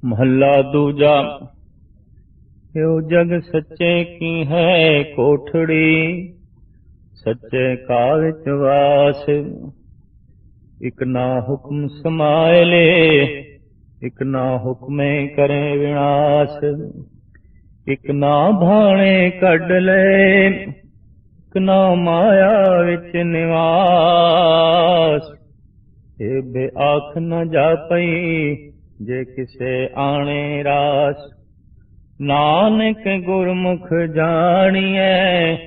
महला दूजा। यो जग सच्चे की है कोठड़ी, सच्चे का विच वास। इक ना हुक्म समाए ले, इक ना हुक्मे करे विनाश। इक ना भाणे कढ ले, इक ना माया विच निवास। ए बे आख न जापई, जे किसे आणे रास। नानक गुरमुख जानिए,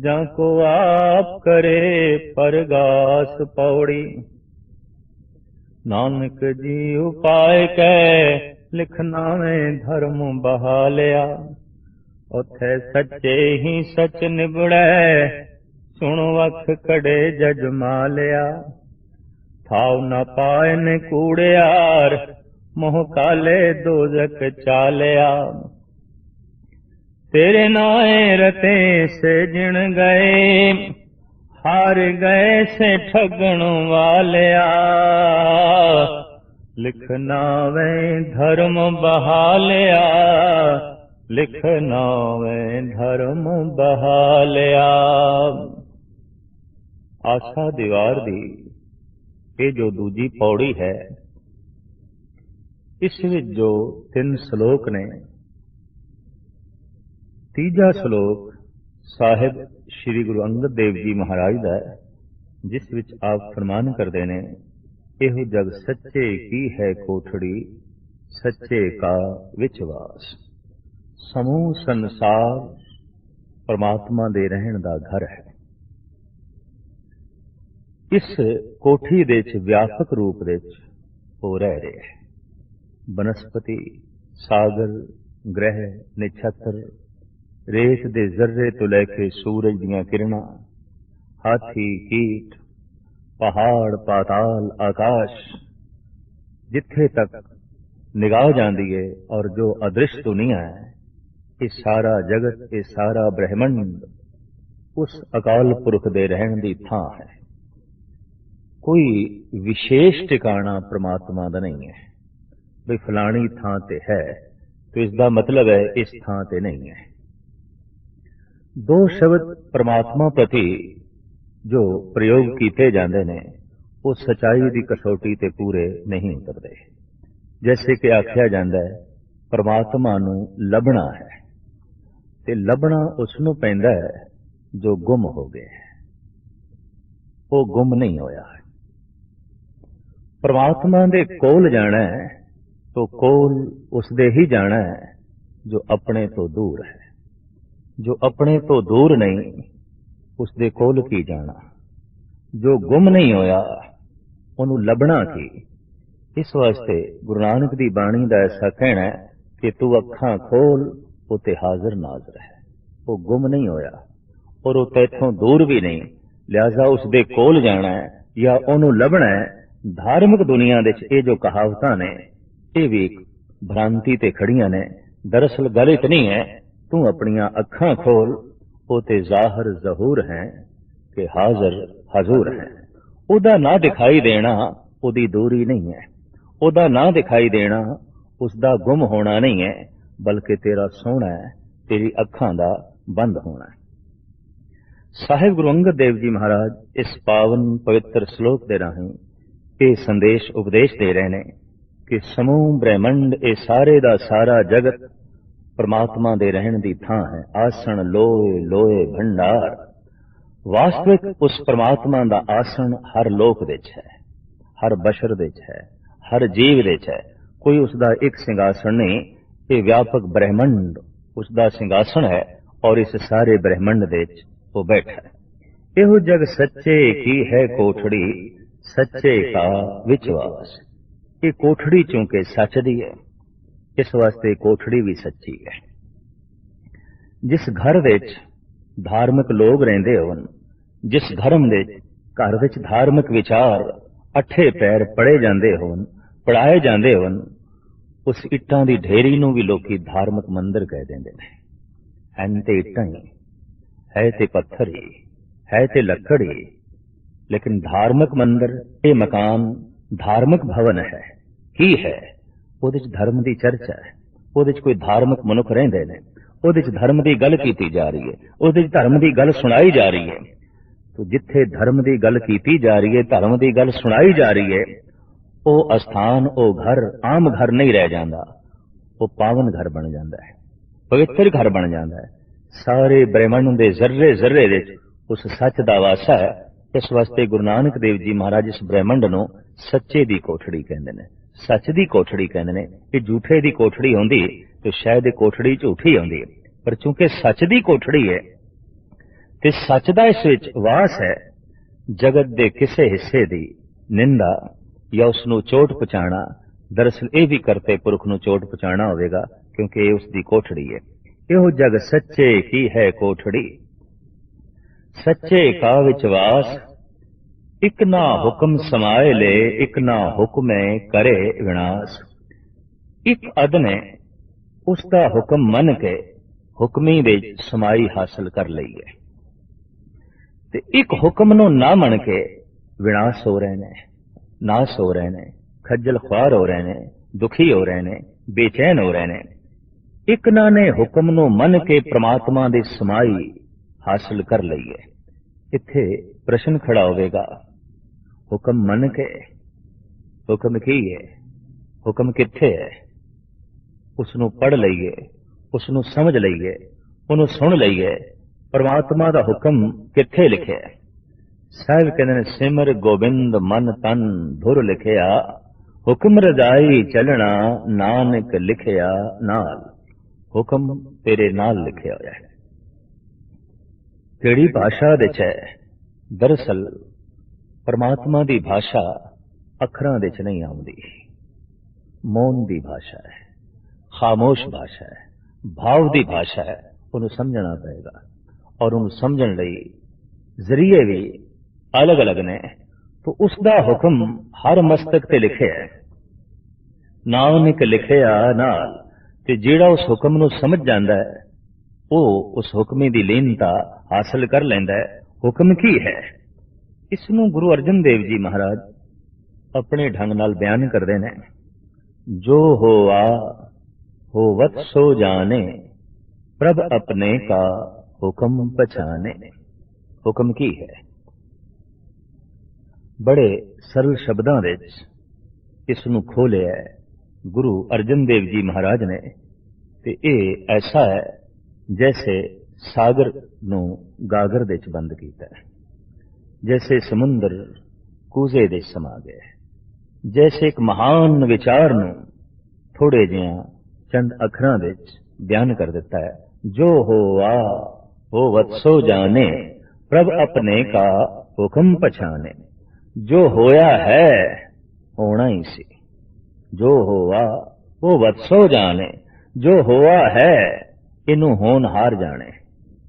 जाको आप करे परगास। पौड़ी। नानक जी उपाय कै, लिखना में धर्म बहालिया। उथे सच्चे ही सच निबड़ै, सुन वख कड़े जज मालिया। थाव न पाए ने कूड़ियार, मोह काले दोजक चालिया। तेरे नाए रते से जिण गए, हार गए से ठगण वालिया। लिखना वे धर्म बहालिया, लिखना वे धर्म बहालिया। आशा दीवार दी ये जो दूजी पौड़ी है, इस विच जो 3 श्लोक ने। तीजा श्लोक साहिब श्री गुरु अंगद देव जी महाराज का है, जिस विच आप फरमान करते ने, एहो जग सच्चे की है कोठड़ी, सच्चे का विच वास। समूह संसार परमात्मा दे रहन दा घर है। इस कोठी दे च व्यापक रूप दे च हो रह रहे हैं। बनस्पति, सागर, ग्रह, नक्षत्र, रेत दे जर्रे तो लैके सूरज दियां किरणां, हाथी, कीट, पहाड़, पाताल, आकाश, जिथे तक निगाह जांदी है और जो अदृश्य दुनिया है, ये सारा जगत, ये सारा ब्रह्मंड उस अकाल पुरख दे रहन दी थां है। कोई विशेष ठिकाना परमात्मा दा नहीं है, भाई फलानी थां ते है तो इसका मतलब है इस थां ते नहीं है। 2 शब्द परमात्मा प्रति जो प्रयोग किए जाते हैं, वो सच्चाई की कसौटी ते पूरे नहीं उतरते। जैसे कि आख्या जाता है, परमात्मा नूं लभना है, ते लभना उसनूं पैंदा है जो गुम हो गए, वो गुम नहीं होया है। परमात्मा दे कोल जाना है तो कोल उसदे ही जाना है जो अपने तो दूर है। जो अपने तो दूर नहीं, उसदे कोल की जाना। जो गुम नहीं होया, उन्हों लभना की। इस वास्ते गुरु नानक दी बाणी दा ऐसा कहना है कि तू अखां खोल, उते हाजिर नाजर है। वो गुम नहीं होया और वो तैथों दूर भी नहीं, लिहाजा उसदे कोल जाना है या उन्हों लभना है। धार्मिक दुनिया दे ये जो कहावतां ने, ये भी भ्रांति ते खड़ियां ने। दरअसल गल इतनी है, तू अपनियां अखां खोल, ओते जाहिर जहूर हैं कि हाजिर हजूर हैं। ओदा ना दिखाई देना ओदी दूरी नहीं है, ओदा ना दिखाई देना उसदा गुम होना नहीं है, बल्कि तेरा सोना है, तेरी अखां दा बंद होना है। साहिब गुरु अंगद देव जी महाराज इस पावन पवित्र श्लोक दे राहीं ये संदेश उपदेश दे रहे हैं कि समूह ब्रह्मंड, ये सारे दा सारा जगत परमात्मा दे रहन दी थां है। आसन लोए लोए भंडार। वास्तविक उस परमात्मा दा आसन हर लोक विच है, हर बशर विच है, हर जीव विच है। कोई उसदा एक सिंहासन नहीं, ये व्यापक ब्रह्मंड उसदा सिंहासन है और इस सारे ब्रह्मंड विच वो बैठा है। एहो जग सच्चे की है कोठड़ी, सच्चे का विश्वास। ये कोठड़ी चूंकि सच दी है, इस वास्ते कोठड़ी भी सच्ची है। जिस घर विच धार्मिक लोग रहिंदे होन, जिस धर्म दे घर विच धार्मिक विचार अठे पैर पढ़े जांदे होन, पढ़ाए जांदे होन, उस इट्टां दी ढेरी नूं भी लोकी धार्मिक मंदिर कह देंदे ने। हैन ते इट्टां ही, है ते पत्थर ही, है ते लकड़ ही, लेकिन धार्मिक मंदिर, ये मकान धार्मिक भवन है। की है ਉਹਦੇ 'ਚ ਧਰਮ ਦੀ ਚਰਚਾ ਹੈ, ਉਹਦੇ 'ਚ ਕੋਈ ਧਾਰਮਿਕ ਮਨੁੱਖ ਰਹਿੰਦੇ ਨੇ, ਉਹਦੇ 'ਚ ਧਰਮ ਦੀ ਗੱਲ ਕੀਤੀ ਜਾ ਰਹੀ ਹੈ, ਉਹਦੇ 'ਚ ਧਰਮ ਦੀ ਗੱਲ ਸੁਣਾਈ ਜਾ ਰਹੀ ਹੈ। ਤੋ ਜਿੱਥੇ ਧਰਮ ਦੀ ਗੱਲ ਕੀਤੀ ਜਾ ਰਹੀ ਹੈ, ਧਰਮ ਦੀ ਗੱਲ ਸੁਣਾਈ ਜਾ ਰਹੀ ਹੈ, ਉਹ ਅਸਥਾਨ, ਉਹ ਘਰ ਆਮ ਘਰ ਨਹੀਂ ਰਹਿ ਜਾਂਦਾ, ਉਹ ਪਾਵਨ ਘਰ ਬਣ ਜਾਂਦਾ ਹੈ, ਪਵਿੱਤਰ ਘਰ ਬਣ ਜਾਂਦਾ ਹੈ। ਸਾਰੇ ਬ੍ਰਹਿਮੰਡ ਦੇ ਜ਼ਰਰੇ ਜ਼ਰਰੇ ਵਿੱਚ ਉਸ ਸੱਚ ਦਾ ਵਾਸਾ ਹੈ। ਇਸ ਵਾਸਤੇ ਗੁਰੂ ਨਾਨਕ ਦੇਵ ਜੀ ਮਹਾਰਾਜ ਇਸ ਬ੍ਰਹਿਮੰਡ ਨੂੰ ਸੱਚੇ ਦੀ ਕੋਠੜੀ ਕਹਿੰਦੇ ਨੇ, ਸੱਚ ਦੀ ਕੋਠੜੀ ਕਹਿੰਦੇ ਨੇ। ਕਿ ਝੂਠੇ ਦੀ ਕੋਠੜੀ ਹੁੰਦੀ ਤੇ ਸ਼ਾਇਦ ਇਹ ਕੋਠੜੀ ਝੂਠੀ ਹੁੰਦੀ ਹੈ, ਪਰ ਚੂੰਕਿ ਸੱਚ ਦੀ ਕੋਠੜੀ ਹੈ ਤੇ ਸੱਚ ਦਾ ਇਸ ਵਿੱਚ ਵਾਸ ਹੈ, ਜਗਤ ਦੇ ਕਿਸੇ ਹਿੱਸੇ ਦੀ ਨਿੰਦਾ ਜਾਂ ਉਸ ਨੂੰ ਚੋਟ ਪਹੁੰਚਾਉਣਾ, ਦਰਅਸਲ ਇਹ ਵੀ ਕਰਤੇ ਪੁਰਖ ਨੂੰ ਚੋਟ ਪਹੁੰਚਾਉਣਾ ਹੋਵੇਗਾ, ਕਿਉਂਕਿ ਇਹ ਉਸ ਦੀ ਕੋਠੜੀ ਹੈ। ਇਹੋ ਜਗ ਸੱਚੇ ਕੀ ਹੈ ਕੋਠੜੀ, ਸੱਚੇ ਕਾ ਵਿਚਵਾਸ, ਇਕ ਨਾ ਹੁਕਮ ਸਮਾਏ ਲੈ, ਇਕ ਨਾ ਹੁਕਮੇ ਕਰੇ ਵਿਨਾਸ਼। ਇੱਕ ਅਦਨੇ ਉਸ ਦਾ ਹੁਕਮ ਮੰਨ ਕੇ ਹੁਕਮੀ ਵਿੱਚ ਸਮਾਈ ਹਾਸਲ ਕਰ ਲਈ ਹੈ, ਤੇ ਇੱਕ ਹੁਕਮ ਨੂੰ ਨਾ ਮੰਨ ਕੇ ਵਿਨਾਸ਼ ਹੋ ਰਹੇ ਨੇ, ਨਾਸ ਹੋ ਰਹੇ ਨੇ, ਖੱਜਲ ਖੁਆਰ ਹੋ ਰਹੇ ਨੇ, ਦੁਖੀ ਹੋ ਰਹੇ ਨੇ, ਬੇਚੈਨ ਹੋ ਰਹੇ ਨੇ। ਇੱਕ ਨਾ ਨੇ ਹੁਕਮ ਨੂੰ ਮੰਨ ਕੇ ਪ੍ਰਮਾਤਮਾ ਦੀ ਸਮਾਈ ਹਾਸਲ ਕਰ ਲਈ ਹੈ। ਇੱਥੇ ਪ੍ਰਸ਼ਨ ਖੜਾ ਹੋਵੇਗਾ, ਹੁਕਮ ਮੰਨ ਕੇ, ਹੁਕਮ ਕੀ ਹੈ, ਹੁਕਮ ਕਿੱਥੇ ਹੈ? ਉਸ ਨੂੰ ਪੜ੍ਹ ਲਈਏ, ਉਸ ਨੂੰ ਸਮਝ ਲਈਏ, ਉਹਨੂੰ ਸੁਣ ਲਈਏ। ਪਰਮਾਤਮਾ ਦਾ ਹੁਕਮ ਕਿੱਥੇ ਲਿਖਿਆ ਹੈ? ਸਾਹਿਬ ਕਹਿੰਦੇ ਨੇ, ਸਿਮਰ ਗੋਬਿੰਦ ਮਨ ਤਨ ਧੁਰ ਲਿਖਿਆ, ਹੁਕਮ ਰਜਾਈ ਚੱਲਣਾ ਨਾਨਕ ਲਿਖਿਆ ਨਾਲ। ਹੁਕਮ ਤੇਰੇ ਨਾਲ ਲਿਖਿਆ ਹੋਇਆ ਹੈ। ਕਿਹੜੀ ਭਾਸ਼ਾ ਵਿੱਚ ਹੈ? ਦਰਅਸਲ ਪਰਮਾਤਮਾ ਦੀ ਭਾਸ਼ਾ ਅੱਖਰਾਂ ਵਿੱਚ ਨਹੀਂ ਆਉਂਦੀ, ਮੌਨ ਦੀ ਭਾਸ਼ਾ ਹੈ, ਖਾਮੋਸ਼ ਭਾਸ਼ਾ ਹੈ, ਭਾਵ ਦੀ ਭਾਸ਼ਾ ਹੈ। ਉਹਨੂੰ ਸਮਝਣਾ ਪਏਗਾ, ਔਰ ਉਹਨੂੰ ਸਮਝਣ ਲਈ ਜ਼ਰੀਏ ਵੀ ਅਲੱਗ ਅਲੱਗ ਨੇ। तो उसका हुक्म हर मस्तक ते लिखे है, नानक लिखिया नाल। ते जेड़ा उस हुक्म नूं समझ जांदा है वो उस हुक्मे दी लीनता हासिल कर लैंदा है। हुक्म की है? इसनूं गुरु अर्जन देव जी महाराज अपने ढंग नाल बयान करदे ने। जो होवा होवत सो जाने, प्रभ अपने का हुक्म पछाने। हुक्म की है? बड़े सरल शब्दां विच इसनूं खोलिया है गुरु अर्जन देव जी महाराज ने। ते ये ऐसा है जैसे सागर नूं गागर दे च बंद कीता है, जैसे समुंदर कूजे दे समा गया, जैसे एक महान विचार नूं थोड़े जिहा चंद अखरां विच बयान कर दिता है। जो होवा होवत सो जाने, प्रभ अपने का हुक्म पछाने। जो होया है होना ही सी, जो होवा वो वत्सो जाने। जो होया है इनू होन हार जाने,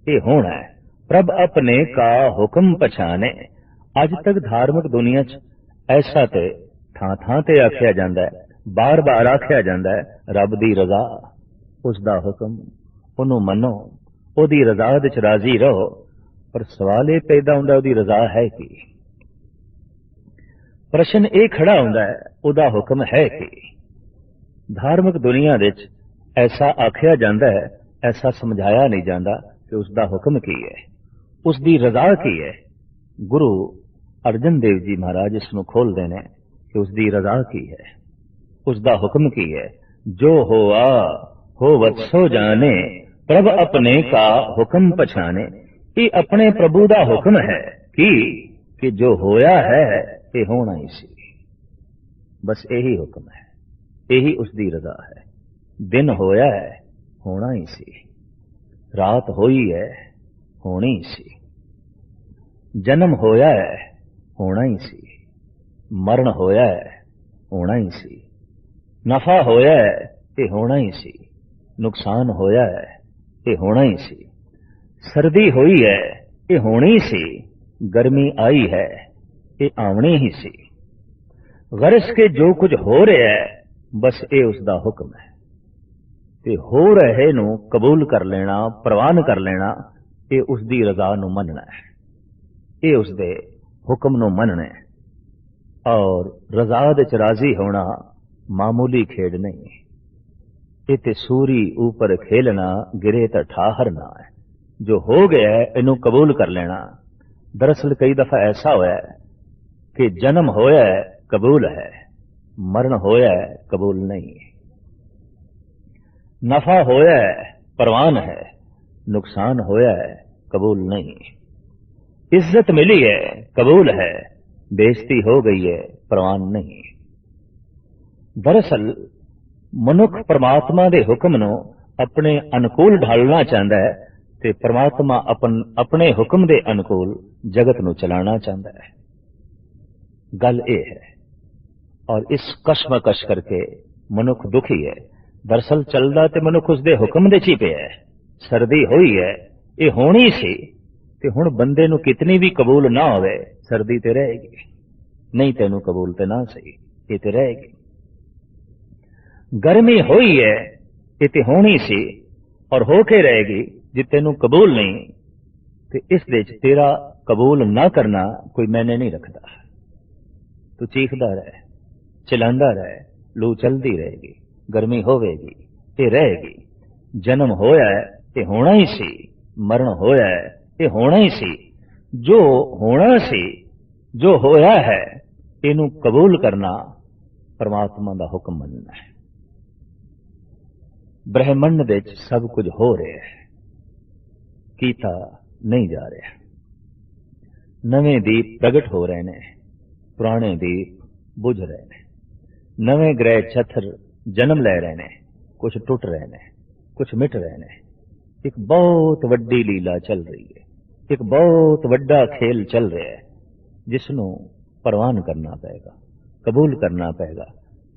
ये होना है। प्रभ अपने का हुक्म पछाने। अज तक धार्मिक दुनिया च ऐसा ते थां थां ते आख्या जांदा है, बार बार आख्या जांदा है, रब दी रजा, उसदा हुक्म, उन्हों मनो, ओदी रजा विच राजी रहो। पर सवाल ये पैदा हुंदा ओदी रजा है की? प्रश्न ये खड़ा होता है, उदा हुक्म है कि? धार्मिक दुनिया विच ऐसा आख्या जाता है, ऐसा समझाया नहीं जाता कि उसका हुक्म की है, उसकी रजा की है। गुरु अर्जन देव जी महाराज इसनूं खोल देने कि उसकी रजा की है, उसका हुक्म की है। जो होआ हो वत्सो जाने, प्रभ अपने का हुक्म पछाने। ये अपने प्रभु का हुक्म है कि जो होया है ये होना ही सी। बस यही हुक्म है, यही उसकी रजा है। दिन होया है होना ही सी, रात होई है होनी ही सी, जन्म होया है होना ही सी, मरण होया है होना ही सी, नफा होया है ये होना ही सी, नुकसान होया है ये होना ही सी, सर्दी हुई है ये होनी सी, गर्मी आई है ये आवनी ही सी। गरज के जो कुछ हो रहा है बस ये उसका हुक्म है। ते हो रहे नू कबूल कर लेना, प्रवान कर लेना, ये उसकी रजा नू मनना है, ये उसके हुक्म नू मनना है। और रजा दे च राजी होना मामूली खेड नहीं। इते सूरी ऊपर खेलना, गिरे तो ठाहर ना है। जो हो गया है इनू कबूल कर लेना। दरअसल कई दफा ऐसा होया है कि जन्म होया है कबूल है, मरण होया है कबूल नहीं। नफा होया है परवान है, नुकसान होया है कबूल नहीं। इज्जत मिली है कबूल है, बेइज्जती हो गई है परवान नहीं। दरअसल मनुख परमात्मा दे हुक्म नूं अपने अनुकूल ढालना चाहता है ते परमात्मा अपने हुक्म दे अनुकूल जगत नूं चलाना चाहता है। गल यह है, और इस कशमकश करके मनुख दुखी है। दरअसल चलदा ते मनुख उसदे हुक्म दे ची पिया है। सर्दी हुई है, ये होनी सी ते हुण बंदे नूं कितनी भी कबूल ना होवे, सर्दी ते रहेगी। नहीं तेनू कबूल ते ना सही, ये ते रहेगी। गर्मी हुई है, ये ते होनी सी और होके रहेगी। जे तेनू कबूल नहीं ते इस दे च तेरा कबूल ना करना कोई मैंने नहीं रखता। तू चीखदा रहे, चिल्लांदा रहे, लू चलती रहेगी, गर्मी होवेगी, ये रहेगी। जन्म होया है ये होना ही सी, मरण होया है ये होना ही सी। जो होना सी, जो होया है, इनू कबूल करना परमात्मा दा हुक्म मनना है। ब्रह्मंड दे च सब कुछ हो रहा है, कीता नहीं जा रहा। नवे दीप प्रगट हो रहे ने, पुराने दीप बुझ रहे ने। नवे ग्रह छत्र जन्म ले रहे ने, कुछ टुट रहे ने, कुछ मिट रहे ने। एक बहुत वड्डी लीला चल रही है, एक बहुत वड्डा खेल चल रहा है, जिसनों परवान करना पेगा, कबूल करना पेगा।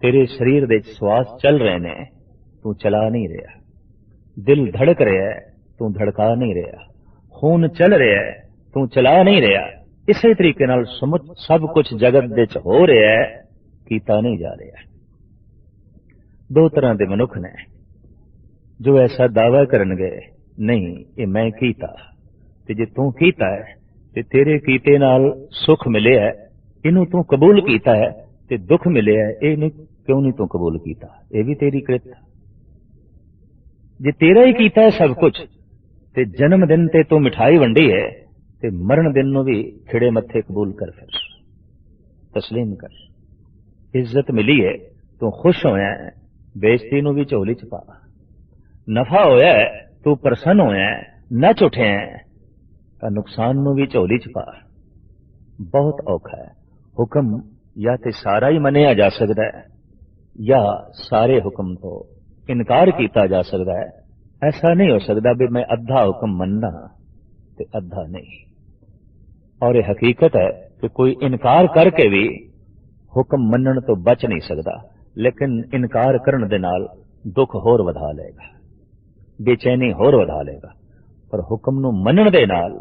तेरे शरीर दे श्वास चल रहे ने, तू चला नहीं रहा। दिल धड़क रहा है, तू धड़का नहीं रहा। खून चल रहा है, तू चला नहीं रहा। इसे तरीके नाल सब कुछ जगत दे च हो रहा है, कीता नहीं जा रहा। दो तरह के मनुख ने जो ऐसा दावा करनगे, नहीं ये मैं कीता, ते जे तू कीता है ते तेरे कीते नाल सुख मिले है, इनू तू कबूल कीता है, ते दुख मिले है, ये क्यों नहीं तू कबूल कीता? ये भी तेरी कृत। जे तेरा ही कीता है सब कुछ, ते जन्म दिन ते तू मिठाई वंडी है, ते मरण दिन नू भी खिड़े मत्थे कबूल कर, फिर तस्लीम कर। इज्जत मिली है, तू खुश होया है, बेइज्जती नू भी झोली च पा। नफा होया है, तू प्रसन्न होया है, नच उठे है, नुकसान नू भी झोली च पा। बहुत औखा है। हुक्म या ते सारा ही मनिया जा सकता है, या सारे हुक्म तो इनकार किया जा सकता है। ऐसा नहीं हो सकता भी मैं अद्धा हुक्म मनना ते अद्धा नहीं। और यह हकीकत है कि कोई इनकार करके भी हुक्म मनन तो बच नहीं सकता, लेकिन इनकार करने दे नाल दुख होर वधा लेगा, बेचैनी होर वधा लेगा। पर हुक्म नू मनन दे नाल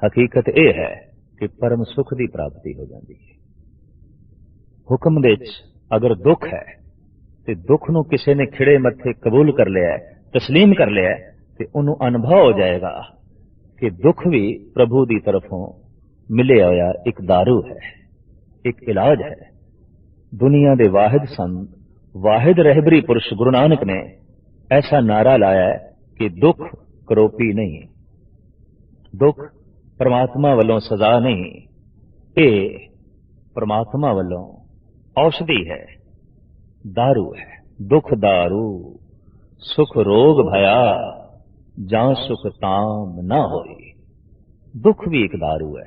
हकीकत यह है कि परम सुख की प्राप्ति हो जाती है। हुक्म दे अगर दुख है तो दुख नू किसी ने खिड़े मत्थे कबूल कर लिया है, तस्लीम कर लिया है, तो उन्होंने अनुभव हो जाएगा कि दुख भी प्रभु की तरफों मिले होया एक दारू है, एक इलाज है। दुनिया के वाहिद संत, वाहिद रहबरी पुरुष गुरु नानक ने ऐसा नारा लाया है कि दुख करोपी नहीं, दुख परमात्मा वालों सजा नहीं, ये परमात्मा वालों औषधि है, दारू है। दुख दारू सुख रोग भया, जां सुख ताम ना होई। दुख भी एक दारू है,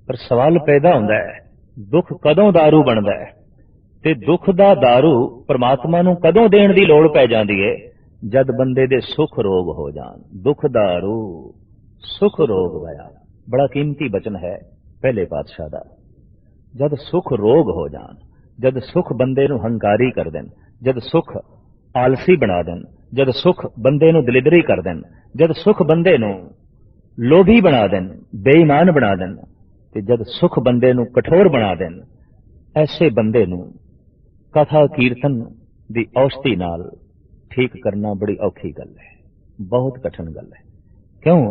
पर सवाल पैदा होता है दुख कदों दारू बनता है, ते दुख दा दारू परमात्मा नू कदों देण दी लोड़ पै जांदी है, जद बंदे दे सुख रोग हो जान। दुख दारू सुख रोग भया, बड़ा कीमती बचन है पहले पातशाह दा। जद सुख रोग हो जान, जद सुख बंदे नू हंकारी कर देन, जद सुख आलसी बना देन, जद सुख बंदे नू दलिदरी कर देन, जद सुख बंदे नू लोभी बना देन, बेईमान बना देन, ते जद सुख बंदे नू कठोर बना देन, ऐसे बंदे नू कथा कीर्तन दी औषधि नाल ठीक करना बड़ी औखी गल है, बहुत कठिन गल है। क्यों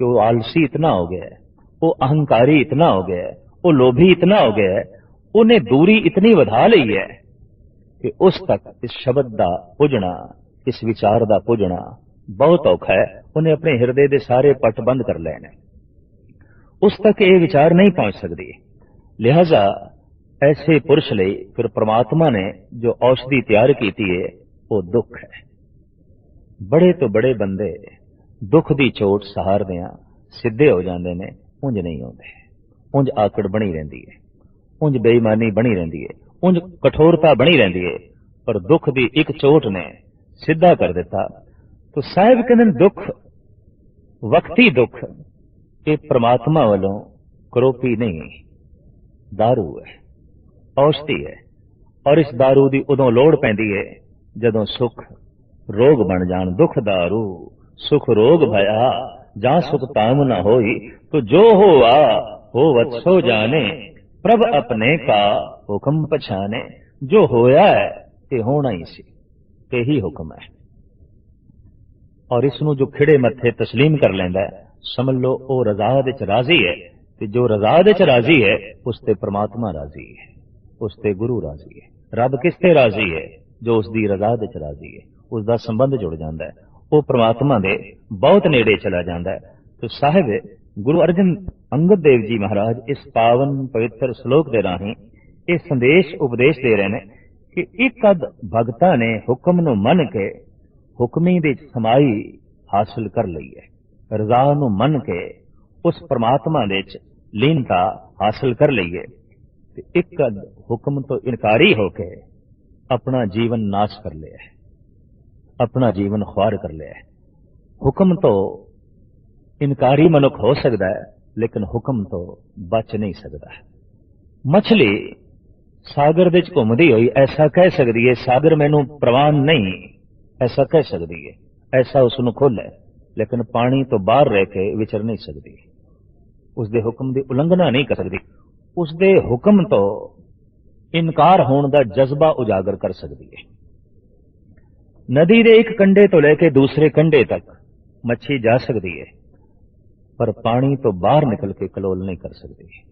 कि वो आलसी इतना हो गया है, वो अहंकारी इतना हो गया है, वो लोभी इतना हो गया है, उन्हें दूरी इतनी वधा ली है कि उस तक इस शब्द का पुजना, इस विचार का पुजना बहुत औखा है। उन्हें अपने हिरदे के सारे पट बंद कर लेने, उस तक ये विचार नहीं पहुंच सकती। लिहाजा ऐसे पुरुष लिए फिर परमात्मा ने जो औषधि तैयार की है वो दुख है। बड़े तो बड़े बंदे दुख की चोट सहारदियां सीधे हो जाते हैं, उंज नहीं होते। उंज आकड़ बनी रही है, उंज बेईमानी बनी रही है, उंज कठोरता बनी रही है, पर दुख की एक चोट ने सीधा कर दिता। तो साहिब कहते दुख वक्ती दुख ये परमात्मा वालों करोपी नहीं, दारू है, औषधि है। और इस दारू की उदों लोड़ पैंदी है जदों सुख रोग बन जान। दुख दारू सुख रोग भया, जा सुख ताम न होई, तो जो हुआ हो वत्सो जाने, प्रभ अपने का हुक्म पछाने। जो होया है ये होना ही सी, यही हुक्म है। और इसनू जो खिड़े मथे तस्लीम कर लेंदा है, समझ लो वो रजा विच राजी है। ते जो रजा विच राजी है उसते परमात्मा राजी है, उसते गुरु राजी है। रब किसते राजी है? जो उसकी रजा विच राजी है, उसका संबंध जुड़ जाता है, वो परमात्मा दे बहुत नेड़े चला जाता है। तो साहिब गुरु अर्जन अंगद देव जी महाराज इस पावन पवित्र श्लोक के राही ये संदेश उपदेश दे रहे हैं कि एक अद भगता ने हुक्म नूं मन के हुक्मी दे समाई हासिल कर ली है, रजा नूं मन के उस परमात्मा दे लीनता हासिल कर ली है। एक अद हुक्म तो इनकारी होके अपना जीवन नाश कर लिया है, अपना जीवन ख्वार कर लिया है। हुक्म तो इनकारी मनुख हो सकता है, लेकिन हुक्म तो बच नहीं सकता है। मछली सागर विच घूमदी हुई ऐसा कह सकती है, सागर मैनू प्रवान नहीं, ऐसा कह सकती है, ऐसा उसनू खोल है, लेकिन पानी तो बाहर रह के विचर नहीं सकती, उसके हुक्म की उलंघना नहीं कर सकती। उसके हुक्म तो इनकार होने का जज्बा उजागर कर सकती है। नदी के एक कंढे तो लेके दूसरे कंढे तक मच्छी जा सकती है, पर पानी तो बाहर निकल के कलोल नहीं कर सकती।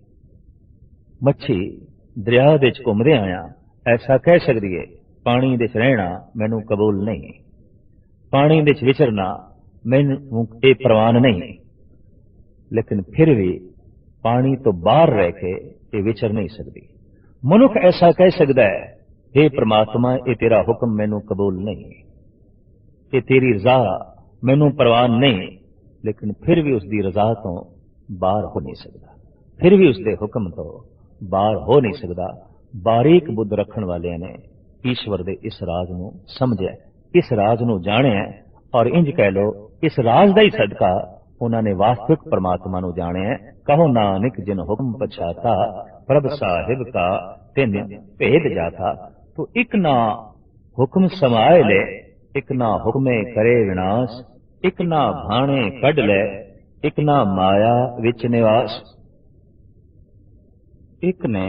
मच्छी दरिया विच घूमदे आया ऐसा कह सकती है, पानी विच रहना मैनू कबूल नहीं, पानी विच विचरना मैनू ये प्रवान नहीं। लेकिन फिर भी पानी तो बाहर रह के ये विचर नहीं सकती। मनुख ऐसा कह सकता है, हे परमात्मा ये तेरा हुक्म मैनू कबूल नहीं, ये तेरी रजा मैनू प्रवान नहीं, लेकिन फिर भी उसकी रजा तो बाहर हो नहीं सकता, फिर भी उसके हुक्म तो बाहर हो नहीं सकता। बारीक बुद्ध रखने वाले ने ईश्वर दे इस राज नू समझे, इस राज नू जाने, और इंज कह लो इस राज का ही सदका उन्होंने वास्तविक परमात्मा नू जाने। कहो नानक जिन हुक्म पछाता, प्रभ साहिब का तिन भेद जाता। तो एक ना हुक्म समाए ले, एक ना हुक्मे करे विनाश, एक ना भाणे कढ ले, एक ना माया विच निवास। एक ने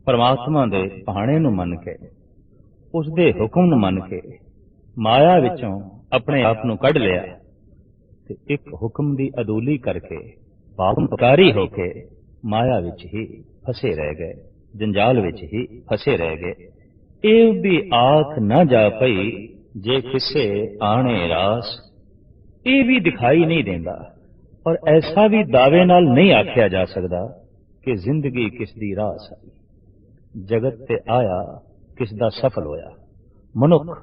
परमात्मा दे भाणे नू मन के, उसदे हुक्म नू मन के माया विचों अपने आप नू कढ लिया, ते एक हुक्म दी अदूली करके पापकारी होके माया विच ही फसे रह गए, जंजाल विच ही फसे रह गए। ਇਹ भी आख न जा पई जे किसे आने रास। ये भी दिखाई नहीं देता और ऐसा भी दावे नाल नहीं आख्या जा सकता कि जिंदगी किस दी रास आई, जगत ते आया किस दा सफल होया। मनुख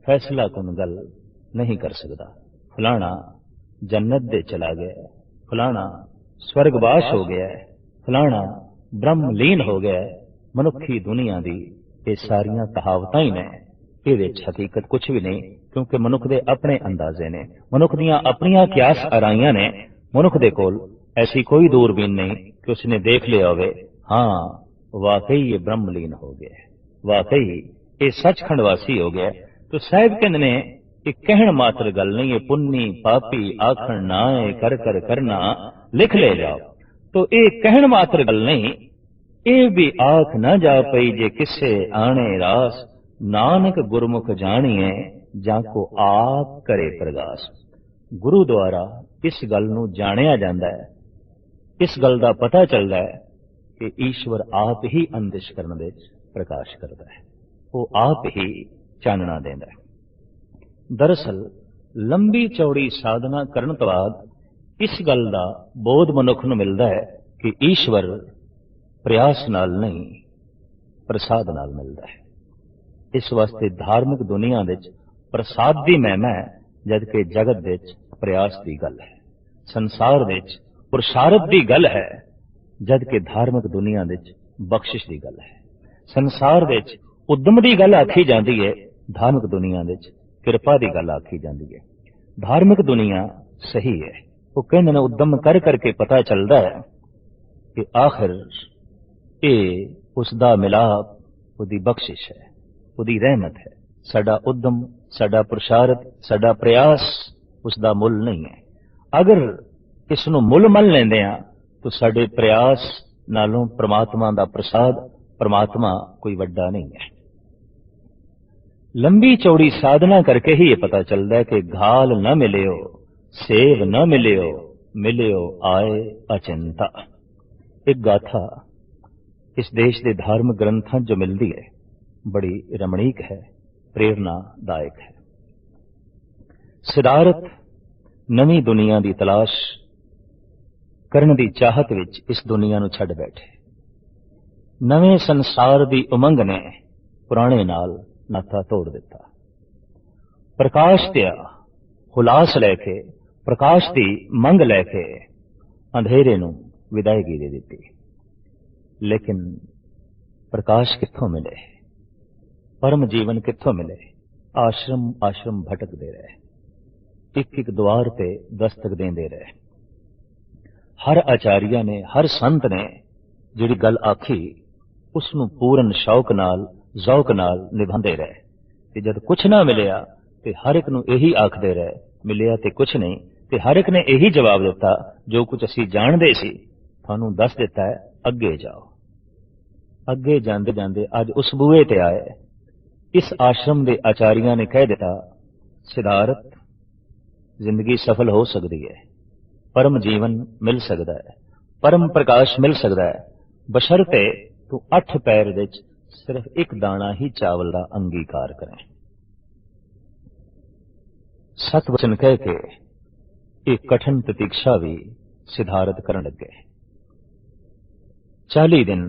फैसला कुन गल नहीं कर सकता, फलाना जन्नत दे चला गया, फलाना स्वर्गवास हो गया, फलाना ब्रह्मलीन हो गया। मनुखी दुनिया दी ये सारियां कहावतां ही ने, ये हकीकत कुछ भी नहीं, क्योंकि मनुख दे अपने अंदाजे ने, मनुख दियां अपनियां क्यास आराइयां ने। मनुख दे कोल ऐसी कोई दूरबीन नहीं कि उसने देख लिया होवे, हाँ वाकई ये ब्रह्मलीन हो गया, वाकई ये सचखंड वासी हो गया। तो साहिब कहंदे ने ये कहण मात्र गल नहीं, ये पुन्नी पापी आखण नाए कर कर करना लिख ले जाओ। तो ये कहण मात्र गल नहीं, ये भी आख न जा पई जे किसे आने रास। नानक गुरमुख जानिए जाको आप करे प्रगास। गुरु द्वारा इस गल नू जानिया जांदा है, इस गल दा पता चलता है कि ईश्वर आप ही अंतःकरण विच प्रकाश करता है। वो आप ही चानना देंदा है। दरअसल लंबी चौड़ी साधना करन तो बाद इस गल का बोध मनुख नूं मिलदा है कि ईश्वर प्रयास नाल नहीं प्रसाद नाल मिलदा है। इस वास्ते धार्मिक दुनिया विच प्रसाद की महिमा है, जबकि जगत विच प्रयास की गल है। संसार विच पुरुषार्थ की गल है, जबकि धार्मिक दुनिया विच बख्शिश की गल है। संसार विच उद्यम की गल आखी जाती है, धार्मिक दुनिया विच किरपा की गल आखी जाती है। धार्मिक दुनिया सही है, वो कहते हैं उद्यम कर करके पता चलता है कि आखिर ये उसका मिलाप उसकी बख्शिश है, उसकी रहमत है। साडा उद्यम, साडा पुरुषार्थ, साडा प्रयास उसका मुल नहीं है। अगर इसनों मुल मन लेंदे आ तो साडे प्रयास नालों परमात्मा का प्रसाद, परमात्मा कोई वड्डा नहीं है। लंबी चौड़ी साधना करके ही ये पता चलता है कि घाल न मिलियो, सेव न मिलियो, मिलियो आए अचिंता। एक गाथा इस देश के धार्मिक ग्रंथों जो मिलती है, बड़ी रमणीक है, प्रेरणादायक है। सिद्धार्थ नवी दुनिया की तलाश करने की चाहत विच इस दुनिया नूं छड्ड बैठे। नवे संसार की उमंग ने पुराने नाल नाता तोड़ दिता। प्रकाश दिया हुलास लैके, प्रकाश की मंग लैके अंधेरे नूं विदायगी दे दी। लेकिन प्रकाश कित्थों मिले, परम जीवन कित्थों मिले? आश्रम आश्रम भटकते रहे, एक एक द्वार ते दस्तक देंदे रहे। हर आचार्य ने, हर संत ने जिहड़ी गल आखी उसनूं पूर्ण शौक नाल, जौक नाल निभांदे रहे। ते जद कुछ ना मिलिया ते हर एक नूं यही आखदे रहे, मिलिया ते कुछ नहीं। ते हर एक ने यही जवाब दिता, जो कुछ असीं जाणदे सी तुहानूं दस दिता है, अगे जाओ। अगे जांदे जांदे अज उस बूहे ते आए। इस आश्रम के आचार्य ने कह दिता, सिद्धार्थ जिंदगी सफल हो सकती है, परम जीवन मिल सकता है, परम प्रकाश मिल सकता है, बशर्ते तू 8 पैर विच सिर्फ एक दाना ही चावल का अंगीकार करें। सत वचन कह के एक कठिन प्रतीक्षा भी सिद्धार्थ करन लगे। 40 दिन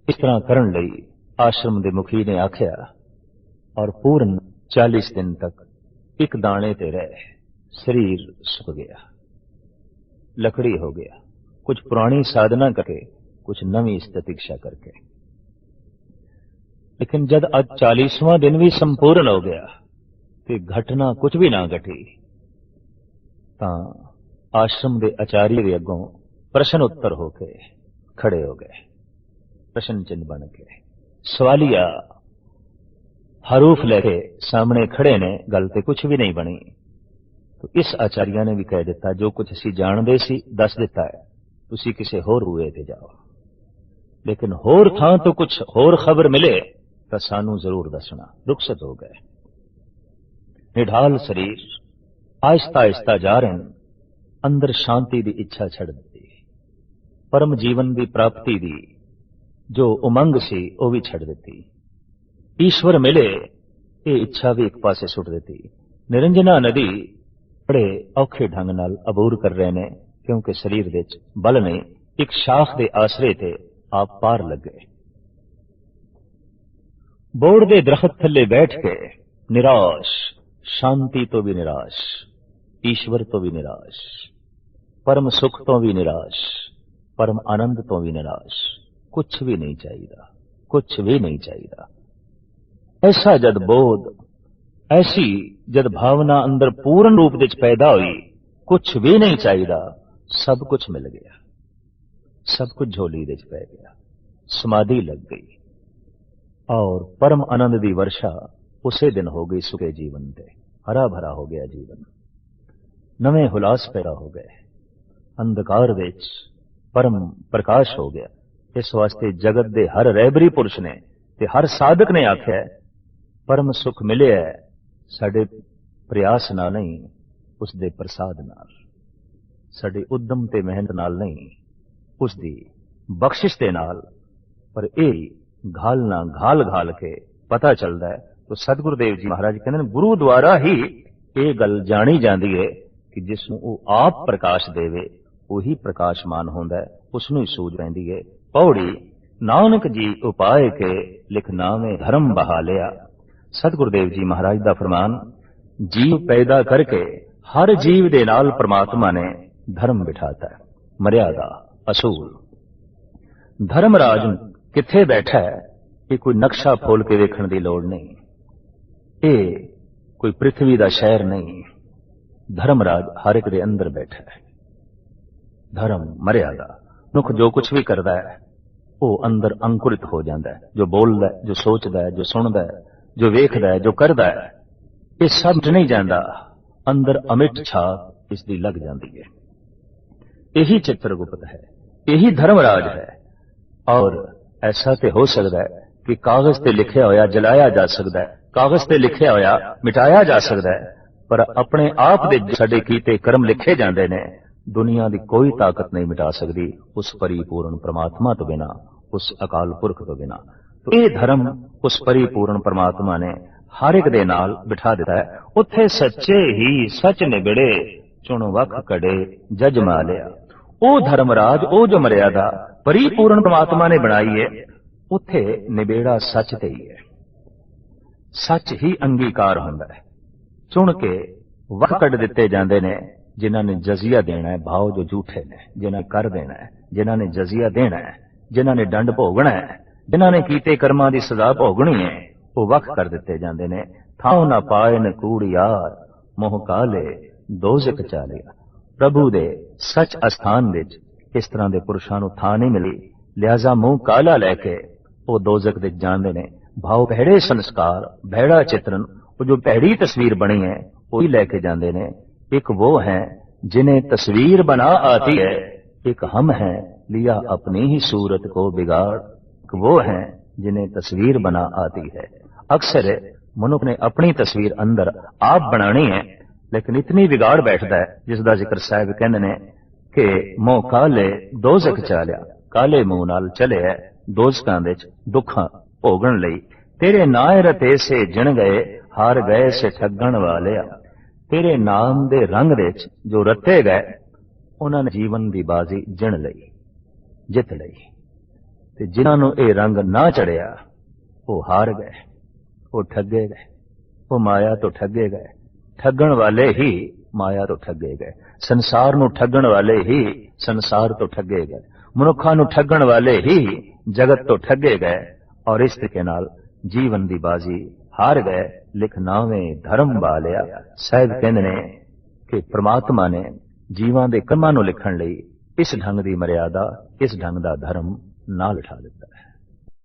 इस तरह करन लई आश्रम के मुखी ने आख्या, और पूर्ण 40 दिन तक एक दाने ते रहे। शरीर सुक गया, लकड़ी हो गया, कुछ पुरानी साधना करके, कुछ नवी प्रतीक्षा करके। लेकिन जब आज 40वां दिन भी संपूर्ण हो गया तो घटना कुछ भी ना घटी, आश्रम के आचार्य के अगों प्रश्न उत्तर होके खड़े हो गए। प्रश्न चिन्ह बन के सवालिया हरूफ लेके सामने खड़े ने, गल ते कुछ भी नहीं बनी। तो इस आचार्य ने भी कह दिता, जो कुछ असीं जाणदे सी दस दिता है, तुसीं किसी होर बूहे ते जाओ। लेकिन होर थां तो कुछ होर खबर मिले तो सानू जरूर दसना। रुखसत हो गए। निढाल शरीर आहिस्ता आहिस्ता जा रहे हैं, अंदर शांति की इच्छा छड़ दी, परम जीवन की प्राप्ति की जो उमंग सी वह भी छड़ दी। ईश्वर मिले ये इच्छा भी एक पासे सुट दी। निरंजना नदी बड़े औखे ढंग नाल अबूर कर रहे ने, क्योंकि शरीर विच बल नहीं। एक शाख के आसरे ते आप पार लग गए। बोड़ के दरखत थले बैठ के निराश, शांति तो भी निराश, ईश्वर तो भी निराश, परम सुख तो भी निराश, परम आनंद तो भी निराश, कुछ भी नहीं चाहिए, कुछ भी नहीं चाहिए। ऐसा जद बोध, ऐसी जद भावना अंदर पूर्ण रूप विच पैदा हुई, कुछ भी नहीं चाहिए, सब कुछ मिल गया, सब कुछ झोली विच पै गया, समाधि लग गई और परम आनंद की वर्षा उसे दिन हो गई। सुखे जीवन ते हरा भरा हो गया जीवन, नवे हुलास पैदा हो गए, अंधकार विच परम प्रकाश हो गया। इस वास्ते जगत दे हर रहबरी पुरुष ने ते हर साधक ने आख्या, परम सुख मिले है साडे प्रयास नाल नहीं, उसदे प्रसाद नाल, साडे उद्यम ते मेहनत नाल नहीं, उसदी बख्शिश दे नाल। पर यह घालना घाल घाल के पता चलता है। तो सतगुरुदेव जी महाराज कहते हैं गुरु द्वारा ही ये गल जानी जाती है कि जिसनों वो आप प्रकाश देवे वही प्रकाशमान होंदा है, उसनों ही सूझ पैंदी है। पौड़ी नानक जी उपाय के लिख नामे धर्म बहा लिया। सतगुरुदेव जी महाराज का फरमान, जीव पैदा करके हर जीव दे नाल परमात्मा ने धर्म बिठाता है, मर्यादा असूल। धर्मराज किथे बैठा है ये कोई नक्शा फोल के देखने की लोड़ नहीं, ये कोई पृथ्वी का शहर नहीं। धर्मराज हर एक दे अंदर बैठा है। धर्म मर्यादा मनुख जो कुछ भी करता है वो अंदर अंकुरित हो जाता है। जो बोलता है, जो सोचता है, जो सुनता है, जो वेखदा है, जो करता है, ये सब नहीं जाता, अंदर अमिट छाप इसकी लग जाती है। यही चित्रगुप्त है, यही धर्मराज है। और ऐसा तो हो सकता है कि कागज ते लिखिया होया जलाया जा सकता है, कागज ते लिखिया होया मिटाया जा सकता है, पर अपने आप दे साडे कीते कर्म लिखे जाते हैं, दुनिया की कोई ताकत नहीं मिटा सकती उस परिपूर्ण परमात्मा तो बिना, उस अकाल पुरख तो बिना। तो ये धर्म उस परिपूर्ण परमात्मा ने हर एक दे नाल बिठा दिता है। उत्थे सच्चे ही सच निबिड़े चुन वख कड़े जज मालिया। ओ धर्मराज, ओ जो मर्यादा परिपूर्ण परमात्मा ने बनाई है, उत्थे निबेड़ा सच ते ही है। सच ही अंगीकार होंदा है। चुन के वख कड़ दिते जांदे ने जिन्हां ने जजिया देना है, भाव जो झूठे ने, जिन्हां कर देना है, जिन्हां ने जजिया देना है, जिन्हां ने दंड भोगना है, जिन्हां ने कीते कर्मां दी सजा भोगनी है, वो वख कर दिते जांदे ने। थां ना पाए न कूड़ियार मोह काले दोज़ख चालिया। प्रभु दे सच अस्थान विच इस तरह के पुरुषां नूं थां नहीं मिली, लिहाजा मुंह काला लैके वो दोज़ख दे जांदे ने। भाव भैड़े संस्कार, भैड़ा चित्रण, वो जो भैड़ी तस्वीर बनी है वही लेके जाते ने। एक वो है जिन्हें तस्वीर बना आती है, एक हम हैं लिया अपनी ही सूरत को बिगाड़। एक वो है जिन्हें तस्वीर बना आती है। अक्सर मनुख ने अपनी तस्वीर अंदर आप बनानी है, लेकिन इतनी बिगाड़ बैठता है जिसका जिक्र साहब कहते ने कि मोह काले दोज़ख चालिया, काले मुंह नाल चले है दोज़खां विच दुखां भोगण लई। तेरे नाए रते से जिण गए हार गए से ठगण वालिया। तेरे नाम दे रंग विच जो रते गए उन्होंने जीवन की बाजी जिण लई, जित लई। ते जिन्हां नूं इह रंग ना चढ़िया वो हार गए, वो ठगे गए, वो माया तो ठगे गए। ठगण वाले ही माया तो ठगे गए। संसार नूं ठगण वाले ही संसार तो ठगे गए। मनुखां नूं ठगण वाले ही जगत तो ठगे गए। और इस तरीके नाल जीवन की बाजी हार गए। लिख नावे धर्म बालिया। साहिब कहंदे ने कि परमात्मा ने जीवां दे कर्मां नूं लिखण लई इस ढंग की मर्यादा, इस ढंग का धर्म नाल उठा दिता है।